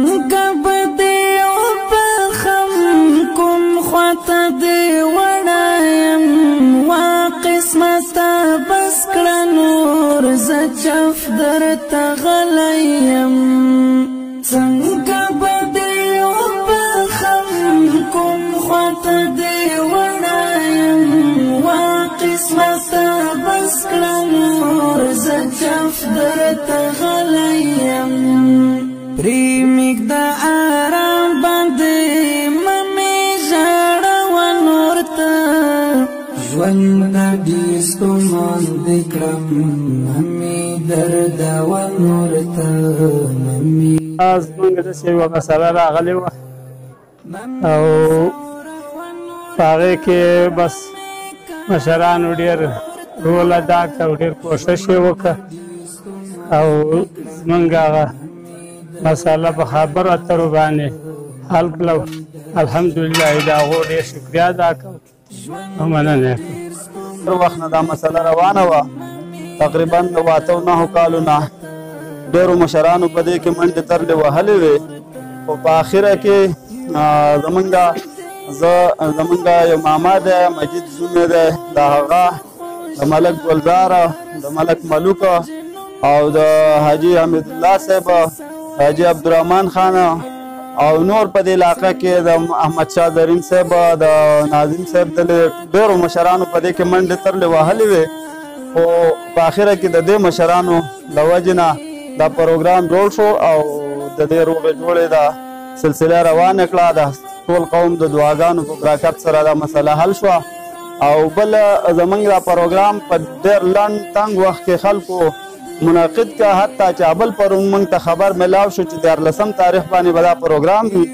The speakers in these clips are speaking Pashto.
څنګه به دې وبخم کوم خواته دې وړایم وا قسمته بس کړه نور زه چف درته غلی یم څنګه به دې وبخم کوم خواته دې وړایم وا قسمته بس کړه نور زه چف درته غلی یم پریمیک د آرام باندې ممې ژړه و نور ته ژوند ډېر ستومان دې کړم ممې درد و نور ته ممې زمونږ داسې یوه مسله راغلې وه او په هغې کې بس مشرانو ډېر رول ادا کړه او ډېر کوښښ یې وکړه او زمونږ هغه مسله په خبرو اترو باندې حل کړه الحمدلله د هغو ډېر شکریا ادا کړم او مننه یې کړم تر وخت نه دا مسله روانه وه تقریبا د 8-9 کالو نه ډېرو مشرانو په دې کې منډې ترلې وهلې وې خو په اخره کې زمونږ یو ماما دی مجید زوم یې دی د هغه د ملک ګلزار د ملک ملوک او د حاجي حمیدالله صاحب حاجي عبدالرحمن خان او نور په دې علاقه کې د احمد شاه زرین صاحب د ناظم صاحب د ډېرو مشرانو په دې کې منډې ترلې وهلې وې خو په اخره کې د دې مشرانو له وجې نه دا پروګرام جوړ شو او د دې روغې جوړې دا سلسله روانه کړه د ټول قوم د دعاګانو په برکت سره دا مسله حل شوه او بل زمونږ دا پروګرام په ډېر لنډ تنګ وخت کې خلکو منعقد کا حتی چې بل پرون موږ ته خبر ملاو شو چې 14 تاریخ باندې به دا پروګرام وي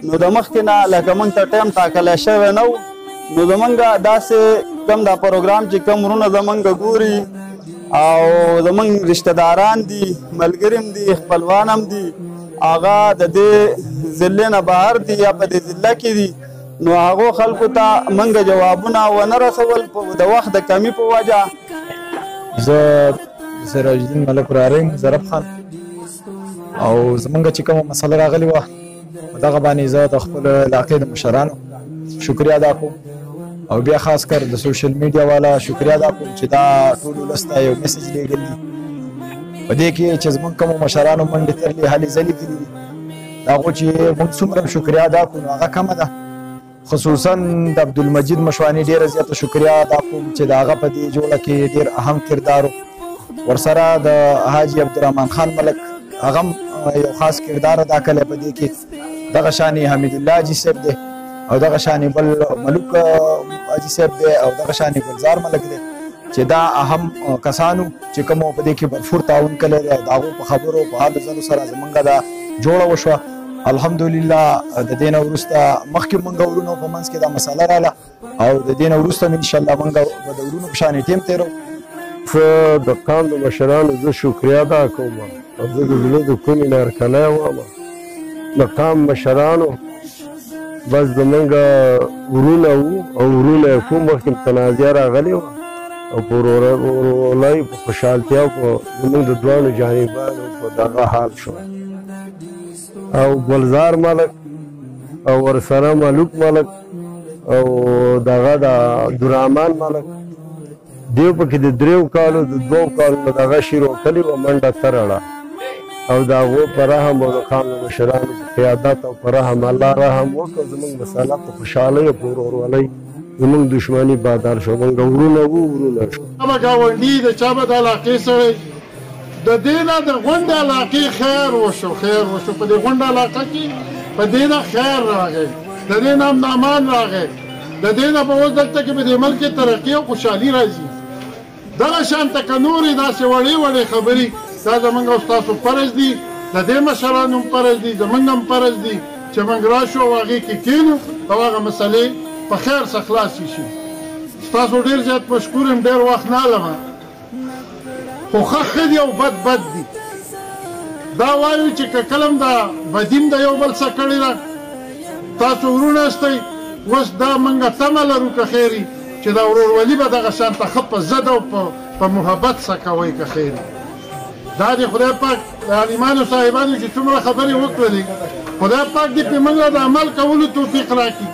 نو د مخکې نه لکه موږ ته ټایم ټاکلی شوی نه و نو زمونږ داسې کم دا پروګرام چې کم ورونه زمونږ ګوري او زمونږ رشته داران دي ملګري هم دي خپلوان هم دي هغه د دې ضلع نه بهر دي یا په دې ضلع کې دي نو هغو خلکو ته موږ جوابونه ونه رسول د وخت د کمي په وجه زه سراج الدین ملک وراره یم ظرف خان او زمونږ چې کومه مسله راغلې وه په دغه باندې زه د خپل علاقې د مشرانو شکریا ادا کوم او بیا خاص کر د سوشل میډیا والا شکریا ادا کوم چې دا ټول ولس ته یو میسج لیږلی په دې کې چې زمونږ کومو مشرانو منډې ترلې هلې ځلې کړي دي د هغو چې موږ څومره شکریا ادا کړو نو هغه کمه ده خصوصا د عبدالمجید مشواني ډېره زیاته شکریا ادا کوم چې د هغه په دې جوړه کې ډېر اهم کردار و ورسره د حاجي عبدالرحمن خان ملک هغه یو خاص کردار ادا کړی په دې کې دغه شانې حمیدالله حاجي صاحب دی او دغه شانې بل ملوک حاجي صاحب دی او دغه شانې ګلزار ملک دی چې دا اهم کسانو چې کومو په دې کې بھرپور تعاون کړی دی د هغو په خبرو په هلو ځلو سره زمونږ دا جوړه وشوه الحمدلله د دې نه وروسته مخکې مونږ ورونو په منځ کې دا مسله راله او د دې نه وروسته هم انشاءالله مونږ به د ورونو په شانې ټیم تېرو زه د قام د مشرانو زه شکریا ادا کوم او زه د زړه د کومې نه هرکلی وایم د قام مشرانو بس زمونږ ورونه وو او ورونه یې کوم مخکې تنازعه راغلې وه او په ورورولۍ په خوشحالتیا په زمونږ د دواړو جانبانو په دغه حال شو او ګلزار ملک او ورسره ملوک ملک او دغه د عبدالرحمن ملک دیو پکې د 3 کالو د 2 کالو نه دغه شروع کړې وه منډه ترړه او د هغو په رحم او د قام د مشرانو په قیادت او په رحم الله رحم وکړو زموږ مسله په خوشحالۍ او په ورورولۍ زموږ دشمني بادار شو موږ ورونه وو ورونه شو به ګاونډي د چا به د علاقې سړی د دې نه د غونډې علاقې خیر وشو په دې غونډه علاقه کې په دې نه خیر راغی د دې نه امن امان راغی د دې نه به اوس دلته کې په دې ملک کې ترقي او خوشحالي راځي دغه شانته که نورې داسې وړې خبرې دا زمونږ او ستاسو فرض دي د دې مشرانو هم فرض دي زمونږ هم فرض دي چې موږ راشو او هغې کې کښېنو او هغه مسلې په خیر څخه خلاصې شي ستاسو ډېر زیات مشکور یم ډېر وخت نه علمه خو ښه دي او بد دي دا وایو چې که کله هم دا بدیم د یو بل څه کړې ده تاسو ورونه استئ اوس دا موږ تمه لرو که خیري چې دا ورورولي به دغه شانته ښه په ضد او په محبت سره کوئ که خیري دا دې خدای پاک عالمانو صاحبانو چې څومره خبرې وکړلې خدای پاک دې پې موږ د عمل کولو توفیق راکړي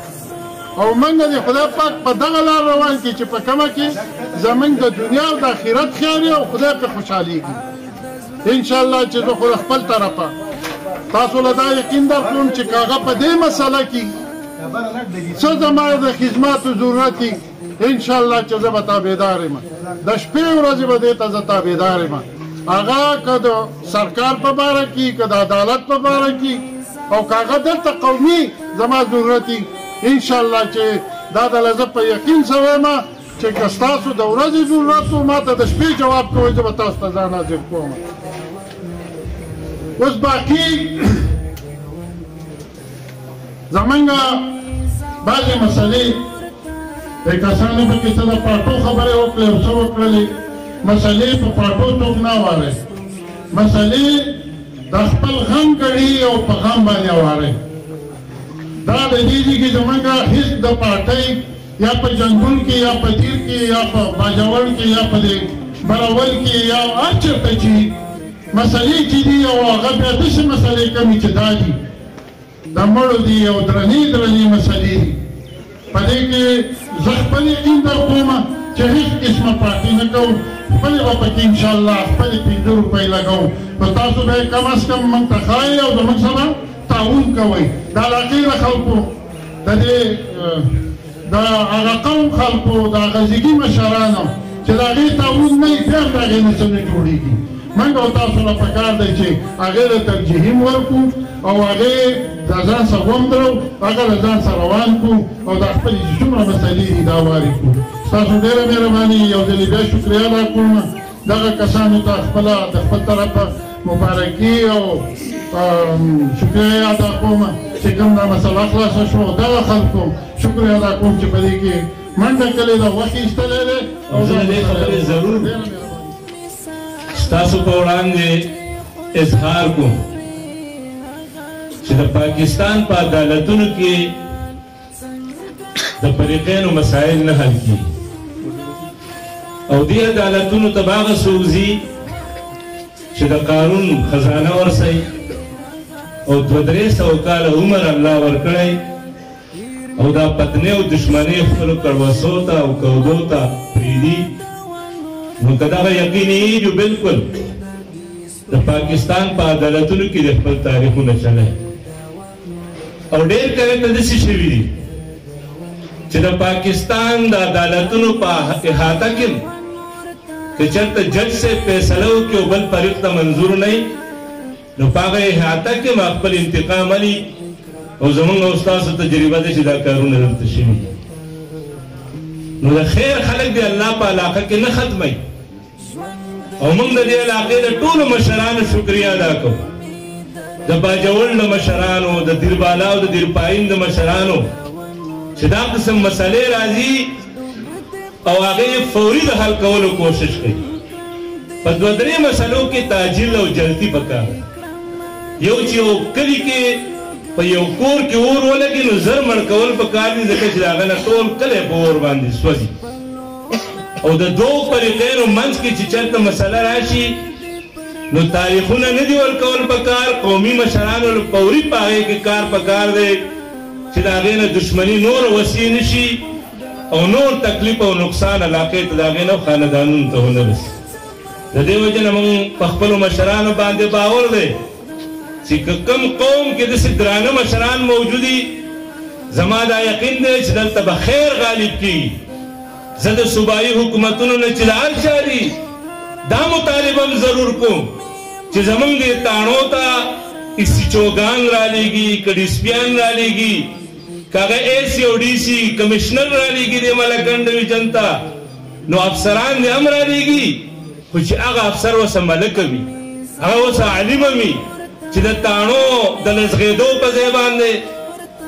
او موږ دې خدای پاک په دغه لار روان کړي چې په کومه کې زموږ د دنیا او د آخرت خیر او خدای پې خوشحالېږي انشاءالله چې زه خو د خپل طرفه تاسو له دا یقین درکړم چې که هغه په دې مسله کې څه زما د خدماتو ضرورت وي انشاءالله چې زه به تابعدار یم د شپې ورځې به دې ته زه تابعدار یم هغه که د سرکار په باره کې که د عدالت په باره کې او که هغه دلته قومي زما ضرورت وي انشاءالله چې دا دله زه په یقین سره یم چې که ستاسو د ورځې ضرورت و ما ته د شپې جواب کوئ زه به تاسو ته ځان حاضر کوم اوس باقي زمونږ بعضې مسلې د کسانو پکې څه د پاټو خبرې وکړې او څه وکړلې مسلې په پاټو څوک نه وارئ مسلې د خپل غم ګړي او په غم باندې وارئ دا د دې دي کې زمونږ هېڅ د پاټۍ یا په جنګون کې یا په دیر کې یا په باجوړ کې یا په دې برول کې یا هر چېرته چې مسلې چې دي او هغه بیا داسې مسلې کوي چې دا دي د مړو دي او درنې درنې مسلې دي په دې کې زه خپل یقین درکوم چې هېڅ قسمه پاټي نه کوم خپلې به پکې انشاءالله خپلې 5 روپۍ لګوم نو تاسو به یې کم از کم موږ ته ښایي او زموږ سره تعاون کوئ د علاقې د خلکو د دې د هغه قوم خلکو د هغه ځیږي مشرانو چې د هغې تعاون نه وي بیا هم د هغې نه څه نه جوړېږي موږ او تاسو له پکار دی چې هغې له ترجیحیم ورکړو او هغې د ځان سره ومدرو هغه له ځان سره روان کړو او دا خپلې چې څومره مسلې دي دا وارې کړو ستاسو ډېره مهرباني یو ځلې بیا شکریه ادا کوم دغه کسانو ته خپله د خپل طرفه مبارکي او شکریه ادا کوم چې کوم دا مسله خلاصه شوه دغه خلکو شکریه ادا کوم چې په دې کې منډه کړې ده وخت ایستلی دی او زه د دې خبرې ضرور ستاسو په وړاندې اظهار کوم چې د پاکستان په عدالتونو کې د فریقینو مسایل نه حل کېږي او دې عدالتونو ته به هغه څوک ځي چې د قانون خزانه ورسوي او 200 کاله عمر الله ورکړی او دا پتنې او دشمنۍ خپلو کړوسو ته او کودو ته پرېږدي نو که دغه یقیني جو بلکل د پاکستان په عدالتونو کې د خپل تاریخونه چلی او ډېر کله ته داسې شوي دي چې د پاکستان د عدالتونو په احاطه کې که چېرته جج صاحب فیصله وکړي او بل فریق ته منظور نه وي نو په هغه احاطه کې ما خپل انتقام علي او زمونږ او ستاسو تجربه ده چې دا کارونه دلته شوي نو د خیر خلک د الله په علاقه کې نه ختموي او موږ د دې علاقې د ټولو مشرانو شکریه ادا کوو د باجوړ د مشرانو د دیربالا او د دیرپاین د مشرانو چې دا قسم مسلې راځي او هغې فوري د حل کولو کوشش کوي په 2-3 مسلو کې تعجیل او جلدي پکار یو چې یو کلي کې په یو کور کې اور ولګي نو زر مړ کول پکار دي ځکه چې د هغه نه ټول کلی په اور باندې سوځي او د دوو فریقینو منځ کې چې چېرته مسله راشي نو تاریخونه نه دي ورکول پکار قومي مشرانو فوري په هغې کې کار پکار دی چې د هغې نه دشمني نور وسیع نه شي او نور تکلیف او نقصان علاقې ته د هغې نه خاندانونو ته ونه رسي د دې وجې نه موږ په خپلو مشرانو باندې باور دی چې کوم قوم کې داسې درانه مشران موجودي زما دا یقین دی چې دلته به خیر غالب کېږي زه د صوبایي حکومتونو نه چې د هر چا دي دا مطالبه هم ضرور کوم چې زمونږ دې تاڼو ته ایسیچوګان رالیږي که ډیسپیان رالیږي که هغه ایسی او ډیسي کمیشنر رالیږي دې ملکنډ ډویژن ته نو افسران دې هم رالیږي خو چې هغه افسر اوسه ملکه وي هغه اوسه عالمه وي چې د تاڼو د لزغېدو په ځای باندې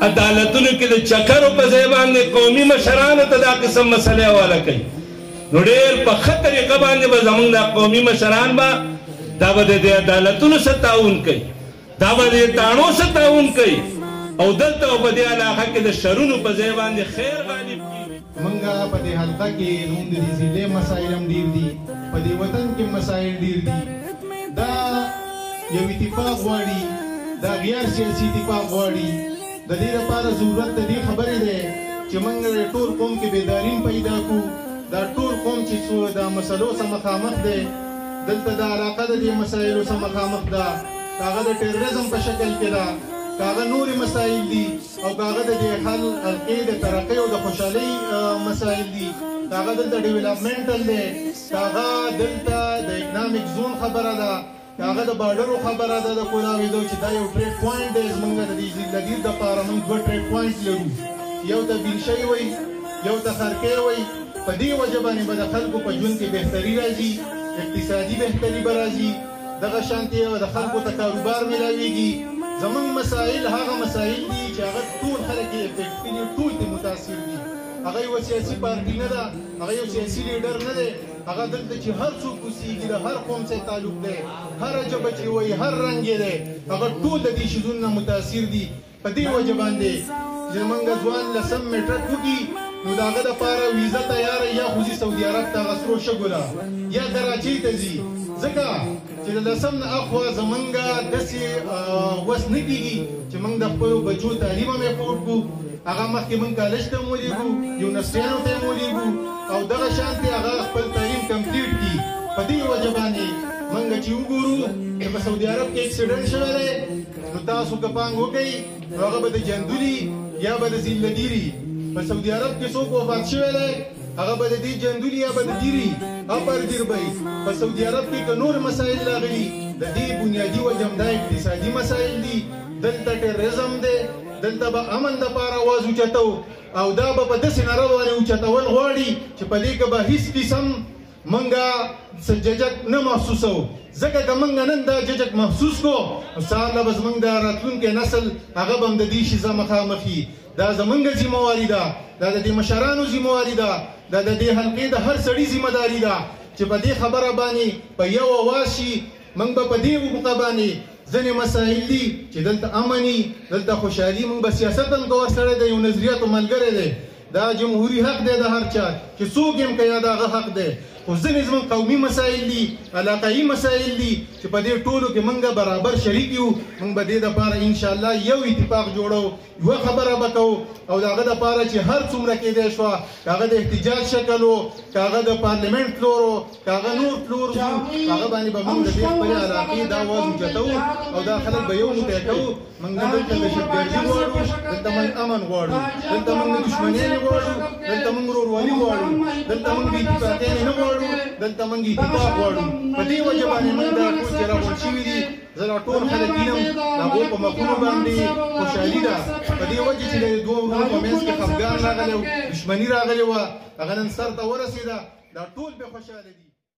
عدالتونو کې د چکرو په ځای باندې قومي مشرانو ته دا قسم مسلې حواله کوي نو ډېر په ښه طریقه باندې به زموږ دا قومي مشران به دا به د عدالتونو سره تعاون کوي دا به د تاڼو سره تعاون کوي او دلته په دې علاقه کې د شرونو په ځای باندې خیر غالب کېږي موږ په دې حلقه کې نوم د دې ضلع مسایل هم ډېر دي په دې وطن کې مسایل ډېر دي دا یو اتفاق غواړي دا غیر سیاسي اتفاق غواړي د دې لپاره ضرورت د دې خبرې دی چې موږ ټول قوم کې بیدارین پیدا کړو دا ټول قوم چې د مسلو سره مخامخ دی دلته د علاقه د دې مسایلو سره مخامخ ده هغه د ټیرریزم په شکل کې ده هغه نورې مسایل دي او هغه د دې حلقې د ترقۍ او د خوشحالۍ مسایل دي هغه دلته ډیولپمنټل دی هغه دلته د اکنامک زون خبره ده هغه د بارډرو خبره ده د کولاویدو چې دا یو ټریډ پوینټ دی زموږ د دې ضلع دپاره موږ دوه ټریډ پوینټ لرو یو ته بینشی وایي یو ته خرکۍ وایي په دې وجه باندې به د خلکو په ژوند کې بهتري راځي اقتصادي بهتري به راځي دغه شانتې د خلکو ته کاروبار میلاویږي زموږ مسایل هغه مسایل دي چې هغه ټول خلک یې افیکټ دي ټول ترې متاثر دي هغه یوه سیاسي پارټي نه ده هغه یو سیاسي لیډر نه دی هغه دلته چې هر څوک اوسېږي د هر قوم سره تعلق دی هره ژبه چې وایي هر رنګ یې دی هغه ټول د دې شیزونو نه متاثر دي په دې وجه باندې چې زموږ ځوان لسم میټرک وکړي نو د هغه دپاره ویزه تیاره یا خو ځي سعودي عرب ته هغه سرو شګو له یا کراچۍ ته ځي ځکه چې د لسم نه اخوا زمونږ داسې وس نه کېږي چې موږ د خپلو بچو تعلیم هم افورډ کړو هغه مخکې موږ کالج ته هم ولېږو یونیورسټیانو ته هم ولېږو او دغه شانتې هغه خپل تعلیم کمپلیټ کړي په دې وجه باندې موږ چې وګورو چې په سعودي عرب کې اکسیډنټ شوی دی نو تاسو که پانګ وکئ نو هغه به د جندولي یا به د زیلدیري په سعودي عرب کې څوک وفات شوی دی هغه به د دې جندولي یا به د دیري اپر دیر به په سعودي عرب کې که نور مسایل راغلي د دې بنیادي وجه همدا اقتصادي مسایل دي دلته ټیرریزم دی دلته به امن دپاره اواز اوچتو او دا به په داسې ناره باندې اوچتول غواړي چې په دې کې به هېڅ قسم منګه ججک نه محسوسو ځکه که موږ نن دا ججک محسوس کړو نو سهار له به زموږ د راتلونکي نسل هغه به هم د دې شي مخامخ وي دا زموږ ذمواري ده دا د دې مشرانو ذمواري ده دا د دې حلقې د هر سړي ذمهداري ده چې په دې خبره باندې په یو اواز شي موږ به په دې موقع باندې ځینې مسایل دي چې دلته امني دلته خوشحالي موږ به سیاست هم کوه سړی د یو نظریاتو ملګری دی دا جمهوري حق دی د هر چا چې څوک هم که یا د هغه حق دی خو ځینې زموږ قومي مسایل دي علاقایي مسایل دي چې په دې ټولو کې موږ برابر شریک یو موږ به دې دپاره انشاءالله یو اتفاق جوړو یوه خبره به کوو او د هغه دپاره چې هر څومره کېدی شوه که هغه د احتجاج شکل و که هغه د پارلمنټ فلور و که هغه نور فلور و هغه باندې به موږ د دې خپلې علاقې دا اواز اوچتوو او دا خلک به یو موټی کوو موږ نه دلته دهشتګردي غواړو دلته موږ امن غواړو دلته موږ نه دښمنیانې غواړو دلته موږ ورورولي غواړو دلته موږ بې اتفاقیانې نه غواړو دلته موږ اتفاق غواړو په دې وجه باندې موږ دا ټول چې راغونډ شوي دي زه دا ټول خلک وینم د هغو په مخونو باندې خوشحالي ده په دې وجه چې د دوه ورونو په منځ کې خفګان راغلی و دښمني راغلې وه هغه نن سر ته ورسېده دا ټول بې خوشحاله دي